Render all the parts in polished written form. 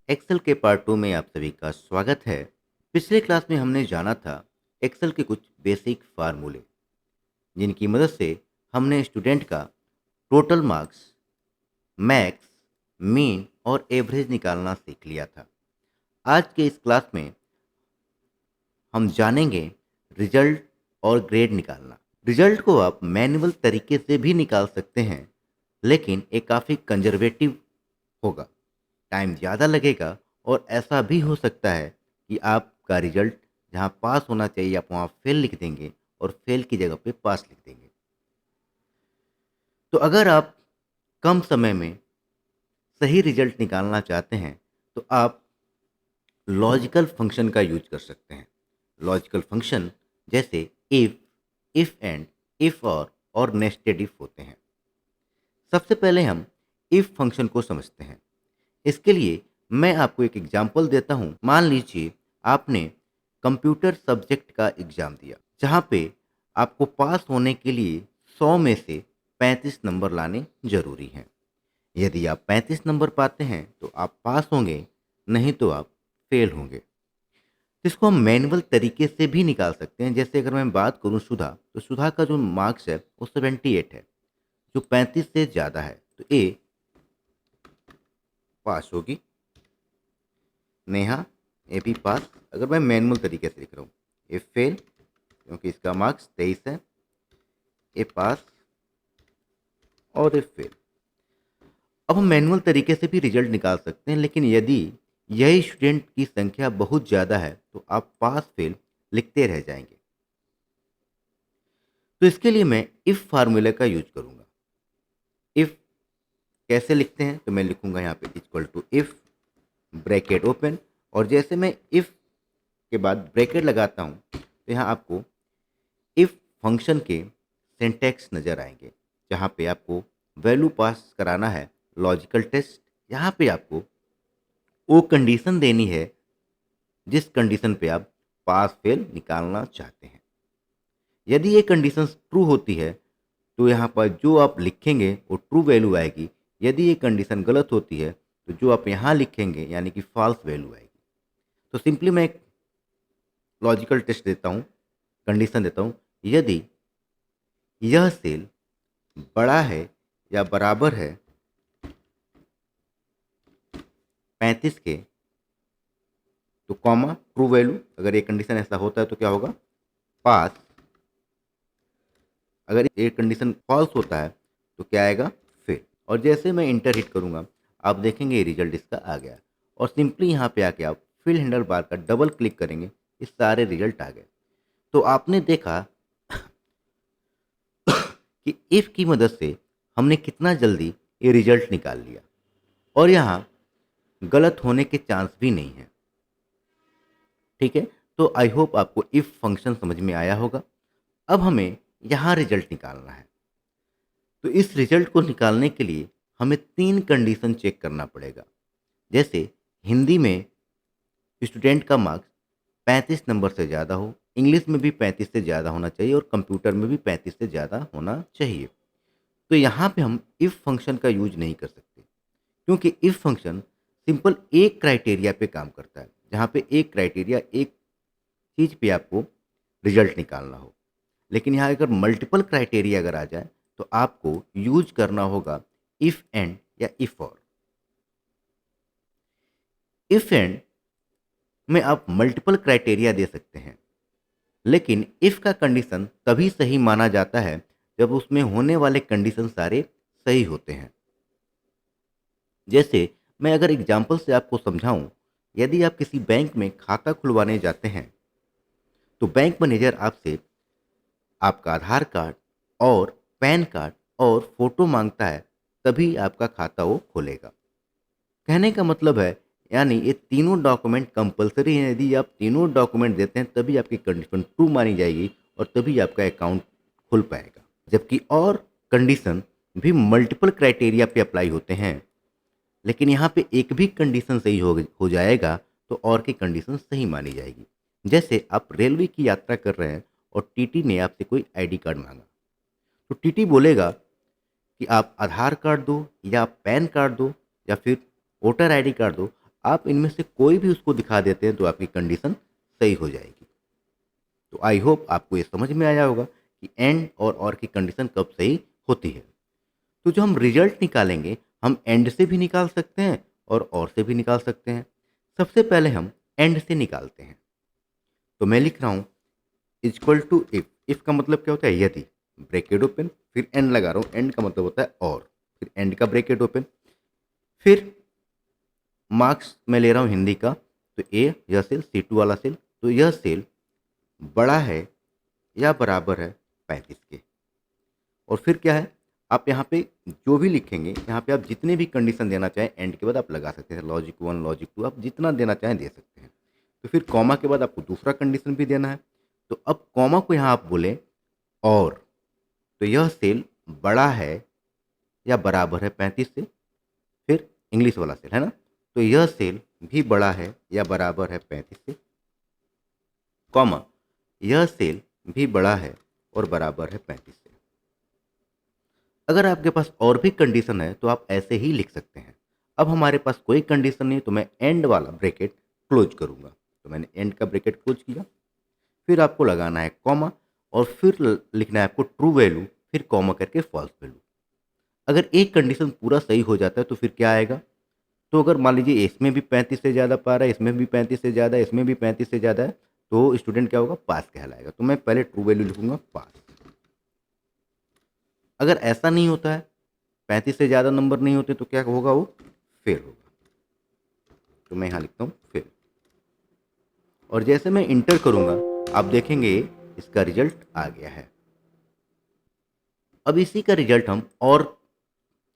Excel के part 2 में आप सभी का स्वागत है। पिछले क्लास में हमने जाना था एक्सेल के कुछ बेसिक फार्मूले, जिनकी मदद से हमने स्टूडेंट का टोटल मार्क्स, मैक्स, मीन और एवरेज निकालना सीख लिया था। आज के इस क्लास में हम जानेंगे रिजल्ट और ग्रेड निकालना। रिजल्ट को आप मैनुअल तरीके से भी निकाल सकते हैं, लेकिन ये काफ़ी कंजर्वेटिव होगा, टाइम ज़्यादा लगेगा और ऐसा भी हो सकता है कि आपका रिजल्ट जहाँ पास होना चाहिए आप वहाँ फेल लिख देंगे और फेल की जगह पे पास लिख देंगे। तो अगर आप कम समय में सही रिजल्ट निकालना चाहते हैं तो आप लॉजिकल फंक्शन का यूज कर सकते हैं। लॉजिकल फंक्शन जैसे इफ़ एंड, इफ़ और नेस्टेड इफ़ होते हैं। सबसे पहले हम इफ़ फंक्शन को समझते हैं। इसके लिए मैं आपको एक एग्जाम्पल देता हूँ। मान लीजिए आपने कंप्यूटर सब्जेक्ट का एग्ज़ाम दिया, जहाँ पे आपको पास होने के लिए 100 में से 35 नंबर लाने ज़रूरी हैं। यदि आप 35 नंबर पाते हैं तो आप पास होंगे, नहीं तो आप फेल होंगे। इसको हम मैनुअल तरीके से भी निकाल सकते हैं। जैसे अगर मैं बात करूँ सुधा, तो सुधा का जो मार्क्स है वो 78 है, जो 35 से ज़्यादा है, तो ए पास होगी। नेहा, ये भी पास। अगर मैं मैनुअल तरीके से लिख रहा हूँ, ये फेल क्योंकि इसका मार्क्स 23 है, ये पास और ये फेल। अब हम मैनुअल तरीके से भी रिजल्ट निकाल सकते हैं, लेकिन यदि यही स्टूडेंट की संख्या बहुत ज़्यादा है तो आप पास फेल लिखते रह जाएंगे। तो इसके लिए मैं इफ़ फार्मूले का यूज करूँगा। इफ़ कैसे लिखते हैं, तो मैं लिखूँगा यहाँ पे equal to if, bracket open, और जैसे मैं इफ़ के बाद ब्रैकेट लगाता हूँ तो यहाँ आपको इफ़ फंक्शन के सिंटैक्स नज़र आएंगे, जहाँ पे आपको वैल्यू पास कराना है, लॉजिकल टेस्ट। यहाँ पे आपको वो कंडीशन देनी है जिस कंडीशन पे आप पास फेल निकालना चाहते हैं। यदि ये कंडीशन ट्रू होती है तो यहाँ पर जो आप लिखेंगे वो ट्रू वैल्यू आएगी। यदि ये कंडीशन गलत होती है तो जो आप यहाँ लिखेंगे यानी कि फॉल्स वैल्यू आएगी। तो सिंपली मैं एक लॉजिकल टेस्ट देता हूँ, कंडीशन देता हूँ। यदि यह सेल बड़ा है या बराबर है 35 के, तो कॉमा ट्रू वैल्यू। अगर ये कंडीशन ऐसा होता है तो क्या होगा, पास। अगर ये कंडीशन फॉल्स होता है तो क्या आएगा, फेल। और जैसे मैं इंटर हिट करूँगा आप देखेंगे रिजल्ट इसका आ गया। और सिंपली यहाँ पे आके आप फिल हैंडल बार का डबल क्लिक करेंगे, इस सारे रिजल्ट आ गए। तो आपने देखा कि इफ़ की मदद से हमने कितना जल्दी ये रिजल्ट निकाल लिया और यहाँ गलत होने के चांस भी नहीं है। ठीक है, तो आई होप आपको इफ़ फंक्शन समझ में आया होगा। अब हमें यहाँ रिजल्ट निकालना है। तो इस रिजल्ट को निकालने के लिए हमें 3 कंडीशन चेक करना पड़ेगा। जैसे हिंदी में स्टूडेंट का मार्क्स 35 नंबर से ज़्यादा हो, इंग्लिश में भी 35 से ज़्यादा होना चाहिए और कंप्यूटर में भी 35 से ज़्यादा होना चाहिए। तो यहाँ पे हम इफ़ फंक्शन का यूज नहीं कर सकते, क्योंकि इफ़ फंक्शन सिंपल एक क्राइटेरिया पे काम करता है, जहाँ पे एक क्राइटेरिया एक चीज़ पे आपको रिजल्ट निकालना हो। लेकिन यहाँ अगर मल्टीपल क्राइटेरिया अगर आ जाए तो आपको यूज करना होगा इफ़ एंड या इफ़ और। इफ़ एंड में आप मल्टीपल क्राइटेरिया दे सकते हैं, लेकिन इफ़ का कंडीशन तभी सही माना जाता है जब उसमें होने वाले कंडीशन सारे सही होते हैं। जैसे मैं अगर एग्जाम्पल से आपको समझाऊं, यदि आप किसी बैंक में खाता खुलवाने जाते हैं तो बैंक मैनेजर आपसे आपका आधार कार्ड और पैन कार्ड और फोटो मांगता है, तभी आपका खाता वो खोलेगा। कहने का मतलब है, यानी ये तीनों डॉक्यूमेंट कंपलसरी हैं। यदि आप तीनों डॉक्यूमेंट देते हैं तभी आपकी कंडीशन ट्रू मानी जाएगी और तभी आपका अकाउंट खुल पाएगा। जबकि और कंडीशन भी मल्टीपल क्राइटेरिया पे अप्लाई होते हैं, लेकिन यहाँ पे एक भी कंडीशन सही हो जाएगा तो और की कंडीशन सही मानी जाएगी। जैसे आप रेलवे की यात्रा कर रहे हैं और टीटी ने आपसे कोई आईडी कार्ड मांगा, तो टीटी बोलेगा कि आप आधार कार्ड दो या पैन कार्ड दो या फिर वोटर आईडी कार्ड दो। आप इनमें से कोई भी उसको दिखा देते हैं तो आपकी कंडीशन सही हो जाएगी। तो आई होप आपको ये समझ में आया होगा कि एंड और की कंडीशन कब सही होती है। तो जो हम रिजल्ट निकालेंगे, हम एंड से भी निकाल सकते हैं और से भी निकाल सकते हैं। सबसे पहले हम एंड से निकालते हैं। तो मैं लिख रहा हूँ इक्वल टू इफ। इफ का मतलब क्या होता है? यदि। ब्रैकेट ओपन, फिर एंड लगा रहा हूँ। एंड का मतलब होता है और, फिर एंड का ब्रैकेट ओपन, फिर मार्क्स मैं ले रहा हूँ हिंदी का। तो ए यह सेल C2 वाला सेल, तो यह सेल बड़ा है या बराबर है 35 के। और फिर क्या है, आप यहाँ पे जो भी लिखेंगे, यहाँ पे आप जितने भी कंडीशन देना चाहें एंड के बाद आप लगा सकते हैं। लॉजिक 1, लॉजिक 2, आप जितना देना चाहें दे सकते हैं। तो फिर कॉमा के बाद आपको दूसरा कंडीशन भी देना है। तो अब कॉमा को यहाँ आप बोले और, तो यह सेल बड़ा है या बराबर है 35 से। फिर इंग्लिश वाला सेल है ना, तो यह सेल भी बड़ा है या बराबर है 35 से, कॉमा यह सेल भी बड़ा है और बराबर है 35 से। अगर आपके पास और भी कंडीशन है तो आप ऐसे ही लिख सकते हैं। अब हमारे पास कोई कंडीशन नहीं, तो मैं एंड वाला ब्रैकेट क्लोज करूंगा। तो मैंने एंड का ब्रैकेट क्लोज किया, फिर आपको लगाना है कॉमा और फिर लिखना है आपको ट्रू वैल्यू, फिर कॉमा करके फॉल्स वैल्यू। अगर एक कंडीशन पूरा सही हो जाता है तो फिर क्या आएगा? तो अगर मान लीजिए इसमें भी 35 से ज़्यादा पा रहा है, इसमें भी 35 से ज़्यादा है, इसमें भी 35 से ज़्यादा है, तो स्टूडेंट क्या होगा? पास कहलाएगा। तो मैं पहले ट्रू वैल्यू लिखूंगा पास। अगर ऐसा नहीं होता है, 35 से ज़्यादा नंबर नहीं होते, तो क्या होगा? वो फेल होगा। तो मैं यहाँ लिखता हूँ फेल। और जैसे मैं इंटर करूँगा, आप देखेंगे इसका रिजल्ट आ गया है। अब इसी का रिजल्ट हम और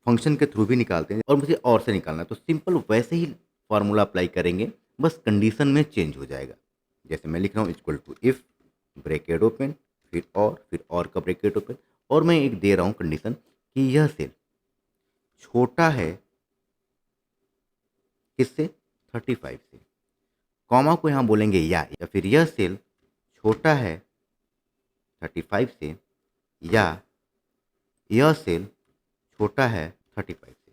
फंक्शन के थ्रू भी निकालते हैं, और मुझे और से निकालना है तो सिंपल वैसे ही फार्मूला अप्लाई करेंगे, बस कंडीशन में चेंज हो जाएगा। जैसे मैं लिख रहा हूँ equal to if, bracket open, फिर और का ब्रैकेट ओपन, और मैं एक दे रहा हूँ कंडीशन कि यह सेल छोटा है किससे? 35 से। कॉमा को यहाँ बोलेंगे या फिर यह सेल छोटा है 35 से, या यह सेल छोटा है 35 से।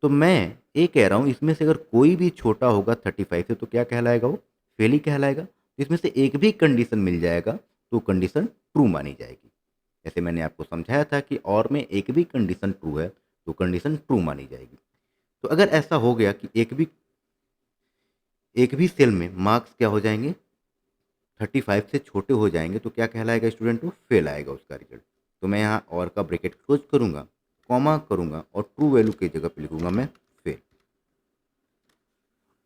तो मैं ये कह रहा हूँ इसमें से अगर कोई भी छोटा होगा 35 से तो क्या कहलाएगा? वो फेल ही कहलाएगा। इसमें से एक भी कंडीशन मिल जाएगा तो कंडीशन ट्रू मानी जाएगी। जैसे मैंने आपको समझाया था कि और में एक भी कंडीशन ट्रू है तो कंडीशन ट्रू मानी जाएगी। तो अगर ऐसा हो गया कि एक भी सेल में मार्क्स क्या हो जाएंगे? 35 से छोटे हो जाएंगे, तो क्या कहलाएगा स्टूडेंट? को फेल आएगा उसका रिजल्ट। तो मैं यहाँ और का ब्रैकेट क्लोज करूँगा, कॉमा करूँगा और ट्रू वैल्यू की जगह पे लिखूंगा मैं फेल।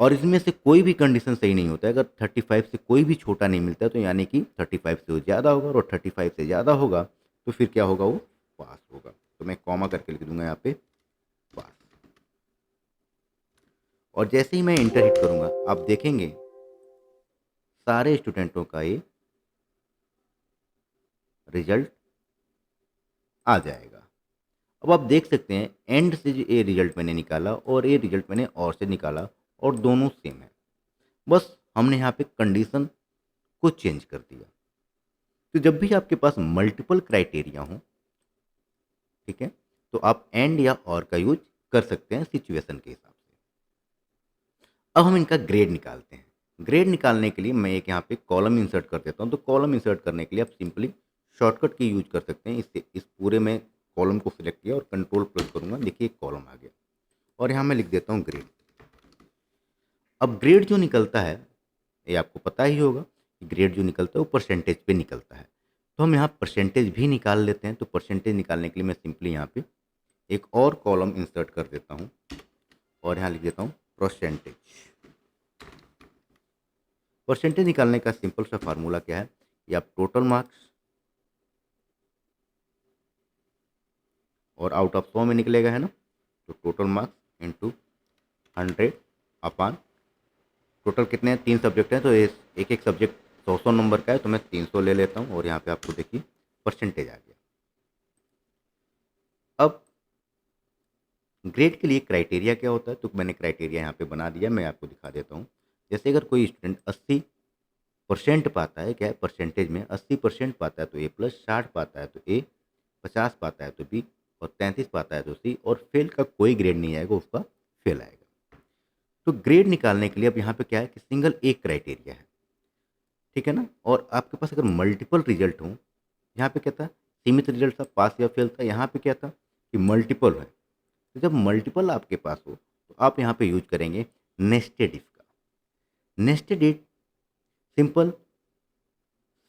और इसमें से कोई भी कंडीशन सही नहीं होता है। अगर 35 से कोई भी छोटा नहीं मिलता है तो यानी कि 35 से वो ज़्यादा होगा, और 35 से ज़्यादा होगा तो फिर क्या होगा? वो पास होगा। तो मैं कॉमा करके लिख दूंगा यहाँ पे पास। और जैसे ही मैं इंटर हिट करूँगा, आप देखेंगे सारे स्टूडेंटों का ये रिजल्ट आ जाएगा। अब आप देख सकते हैं एंड से जो ये रिजल्ट मैंने निकाला और ये रिजल्ट मैंने और से निकाला, और दोनों सेम है। बस हमने यहाँ पे कंडीशन को चेंज कर दिया। तो जब भी आपके पास मल्टीपल क्राइटेरिया हो, ठीक है, तो आप एंड या और का यूज कर सकते हैं सिचुएशन के हिसाब से। अब हम इनका ग्रेड निकालते हैं। ग्रेड निकालने के लिए मैं एक यहाँ पे कॉलम इंसर्ट कर देता हूँ। तो कॉलम इंसर्ट करने के लिए आप सिंपली शॉर्टकट की यूज कर सकते हैं। इससे इस पूरे में कॉलम को सिलेक्ट किया और कंट्रोल प्रेस करूँगा, देखिए एक कॉलम आ गया। और यहाँ मैं लिख देता हूँ ग्रेड। अब ग्रेड जो निकलता है, ये आपको पता ही होगा कि ग्रेड जो निकलता है वो परसेंटेज पे निकलता है। तो हम यहाँ परसेंटेज भी निकाल लेते हैं। तो परसेंटेज निकालने के लिए मैं सिंपली यहाँ पे एक और कॉलम इंसर्ट कर देता हूँ और यहाँ लिख देता हूँ परसेंटेज। परसेंटेज निकालने का सिंपल सा फार्मूला क्या है कि आप टोटल मार्क्स, और आउट ऑफ 100 में निकलेगा, है ना, तो टोटल मार्क्स इंटू 100 अपान टोटल कितने हैं? 3 सब्जेक्ट हैं, तो एक एक सब्जेक्ट 100 नंबर का है, तो मैं 300 ले लेता हूँ। और यहाँ पे आपको देखिए परसेंटेज आ गया। अब ग्रेड के लिए क्राइटेरिया क्या होता है, तो मैंने क्राइटेरिया यहाँ पे बना दिया, मैं आपको दिखा देता हूँ। जैसे अगर कोई स्टूडेंट 80% पाता है, क्या है परसेंटेज में 80% पाता है तो A+, 60 पाता है तो A, 50 पाता है तो B, और 33 पाता है तो C, और फेल का कोई ग्रेड नहीं आएगा, उसका फेल आएगा। तो ग्रेड निकालने के लिए अब यहाँ पे क्या है कि सिंगल एक क्राइटेरिया है, ठीक है ना? और आपके पास अगर मल्टीपल रिजल्ट हों, यहाँ पे क्या था, सीमित रिजल्ट था, पास या फेल था, यहाँ पे क्या था कि मल्टीपल है। तो जब मल्टीपल आपके पास हो तो आप यहाँ पे यूज करेंगे नेस्टेड इफ का। Nested if simple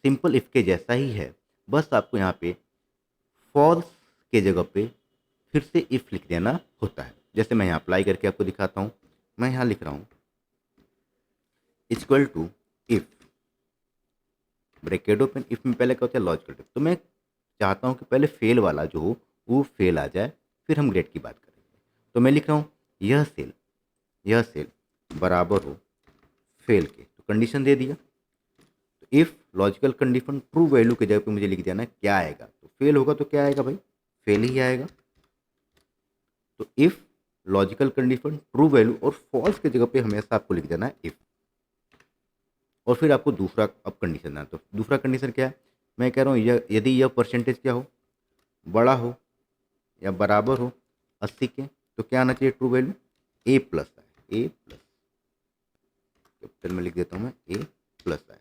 simple if के जैसा ही है, बस आपको यहाँ पे फॉल्स के जगह पे फिर से इफ लिख देना होता है। जैसे मैं यहाँ अप्लाई करके आपको दिखाता हूँ। मैं यहाँ लिख रहा हूँ equal to if bracket open, if में पहले क्या होता है लॉजिकल इफ। तो मैं चाहता हूँ कि पहले फेल वाला जो हो वो फेल आ जाए, फिर हम ग्रेड की बात करेंगे। तो मैं लिख रहा हूँ यह सेल बराबर हो फेल के, तो कंडीशन दे दिया। तो if logical condition true value के जगह पे मुझे लिख देना क्या आएगा, तो फेल होगा तो क्या आएगा भाई, फेल ही आएगा। तो if logical condition true value और फॉल्स की जगह पे हमेशा आपको लिख देना है इफ। और फिर आपको दूसरा अब कंडीशन देना। तो दूसरा कंडीशन क्या है, मैं कह रहा हूँ यदि यह परसेंटेज क्या हो, बड़ा हो या बराबर हो 80 के, तो क्या आना चाहिए ट्रू वैल्यू, ए प्लस आए, ए प्लस, कैपिटल में लिख देता हूँ मैं, ए प्लस आए,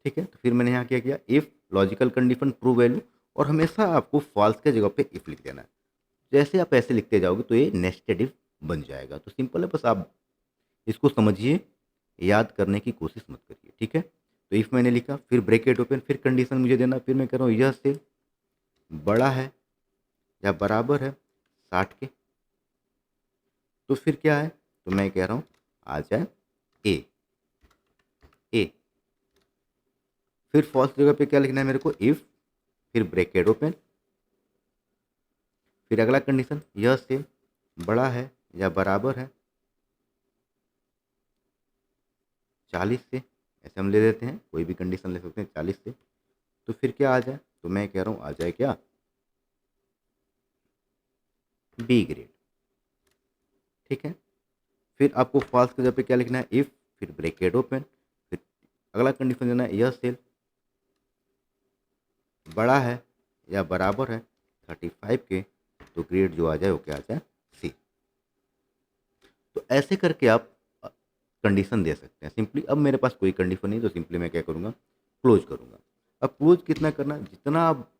ठीक है। तो फिर मैंने यहाँ क्या किया, if logical condition true value, और हमेशा आपको फॉल्स के जगह पे इफ लिख देना है। जैसे आप ऐसे लिखते जाओगे तो ये नेस्टेड इफ बन जाएगा। तो सिंपल है, बस आप इसको समझिए, याद करने की कोशिश मत करिए, ठीक है। तो इफ मैंने लिखा, फिर ब्रैकेट ओपन, फिर कंडीशन मुझे देना, फिर मैं कह रहा हूँ यह से बड़ा है या बराबर है 60 के, तो फिर क्या है, तो मैं कह रहा हूँ आ जाए ए ए। फिर फॉल्स जगह पे क्या लिखना है मेरे को, इफ, फिर ब्रैकेट ओपन, फिर अगला कंडीशन यह से बड़ा है या बराबर है 40 से, ऐसे हम ले लेते हैं, कोई भी कंडीशन ले सकते हैं 40 से। तो फिर क्या आ जाए, तो मैं कह रहा हूँ आ जाए क्या, बी ग्रेड, ठीक है। फिर आपको फॉल्स की जगह पे क्या लिखना है, इफ, फिर ब्रैकेट ओपन, फिर अगला कंडीशन देना है यह सेल बड़ा है या बराबर है 35 के, तो ग्रेड जो आ जाए वो क्या आ जाए, सी। तो ऐसे करके आप कंडीशन दे सकते हैं सिंपली। अब मेरे पास कोई कंडीशन नहीं, तो सिंपली मैं क्या करूँगा, क्लोज करूँगा। अब क्लोज कितना करना है, जितना आप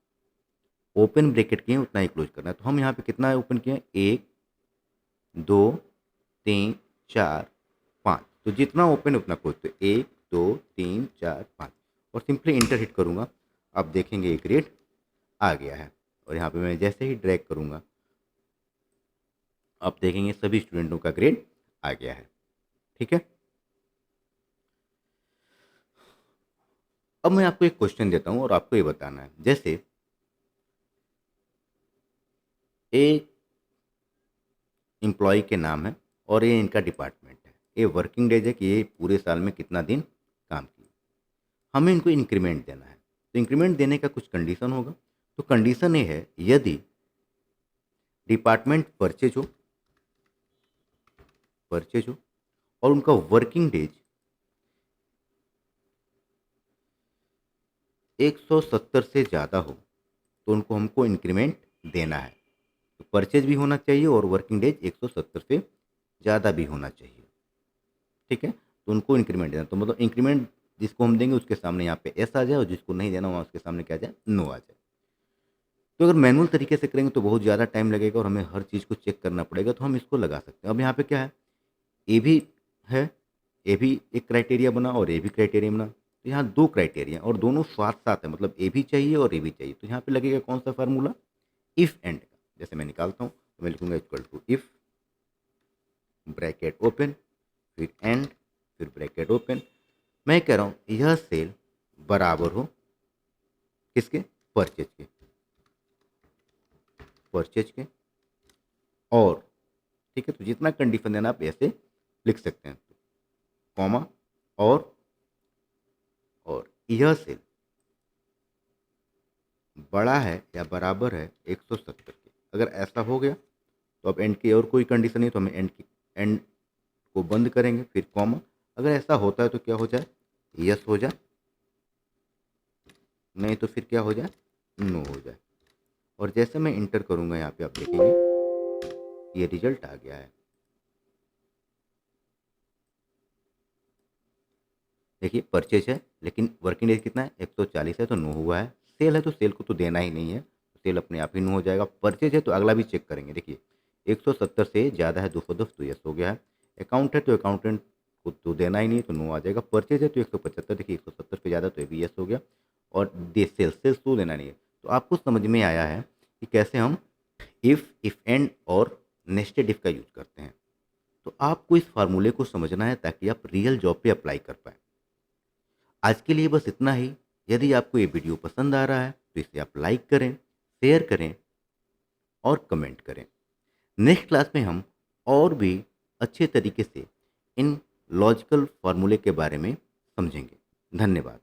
ओपन ब्रैकेट किए उतना ही क्लोज करना है। तो हम यहाँ पे कितना ओपन किए, 1 2 3 4 5, तो जितना ओपन उतना क्लोज, तो 1 2 3 4 5, और सिंपली इंटर हिट करूँगा। आप देखेंगे ये ग्रेड आ गया है। और यहाँ पे मैं जैसे ही ड्रैग करूँगा, आप देखेंगे सभी स्टूडेंटों का ग्रेड आ गया है, ठीक है। अब मैं आपको एक क्वेश्चन देता हूँ और आपको ये बताना है, जैसे एक एम्प्लॉय के नाम है और ये इनका डिपार्टमेंट है, ये वर्किंग डेज है कि ये पूरे साल में कितना दिन काम किया, हमें इनको इंक्रीमेंट देना है। तो इंक्रीमेंट देने का कुछ कंडीशन होगा। तो कंडीशन ये है, यदि डिपार्टमेंट परचेज हो और उनका वर्किंग डेज 170 से ज़्यादा हो, तो उनको हमको इंक्रीमेंट देना है। तो परचेज भी होना चाहिए और वर्किंग डेज 170 से ज़्यादा भी होना चाहिए, ठीक है। तो उनको इंक्रीमेंट देना, तो मतलब इंक्रीमेंट जिसको हम देंगे उसके सामने यहाँ पे एस आ जाए, और जिसको नहीं देना वहाँ उसके सामने क्या आ जाए, नो आ जाए। तो अगर मैनुअल तरीके से करेंगे तो बहुत ज़्यादा टाइम लगेगा और हमें हर चीज़ को चेक करना पड़ेगा, तो हम इसको लगा सकते हैं। अब यहाँ पे क्या है, ए भी है, ए भी एक क्राइटेरिया बना और ए भी क्राइटेरिया बना। तो यहाँ 2 क्राइटेरिया और दोनों साथ-साथ है, मतलब ए भी चाहिए और ए भी चाहिए। तो यहाँ पे लगेगा कौन सा फार्मूला, इफ एंड का। जैसे मैं निकालता हूँ, तो मैं लिखूँगा equal to if bracket open, फिर एंड, फिर ब्रैकेट ओपन। मैं कह रहा हूँ यह सेल बराबर हो किसके, परचेज के, परचेज के, और ठीक है। तो जितना कंडीशन देना आप ऐसे लिख सकते हैं, कॉमा, और यह सेल बड़ा है या बराबर है 170 के। अगर ऐसा हो गया तो अब एंड की और कोई कंडीशन नहीं, तो हमें एंड को बंद करेंगे, फिर कॉमा। अगर ऐसा होता है तो क्या हो जाए, यस हो जाए, नहीं तो फिर क्या हो जाए, नो हो जाए। और जैसे मैं इंटर करूँगा यहाँ पे आप देखेंगे ये रिजल्ट आ गया है। देखिए परचेज है लेकिन वर्किंग डेज कितना है, 140 है तो नो हुआ है। सेल है तो सेल को तो देना ही नहीं है, सेल अपने आप ही नो हो जाएगा। परचेज है तो अगला भी चेक करेंगे। देखिए 170 से ज़्यादा है 210 तो यस हो गया है। अकाउंट है तो अकाउंटेंट को तो देना ही नहीं तो नो आ जाएगा। परचेज है तो 175, देखिए 170 पे ज़्यादा तो ये भी यस हो गया। और दे सेल्स तो देना नहीं है। तो आपको समझ में आया है कि कैसे हम इफ़ एंड और नेस्टेड इफ़ का यूज़ करते हैं। तो आपको इस फार्मूले को समझना है ताकि आप रियल जॉब पे अप्लाई कर पाएँ। आज के लिए बस इतना ही। यदि आपको ये वीडियो पसंद आ रहा है तो इसे आप लाइक करें, शेयर करें और कमेंट करें। नेक्स्ट क्लास में हम और भी अच्छे तरीके से इन लॉजिकल फार्मूले के बारे में समझेंगे। धन्यवाद।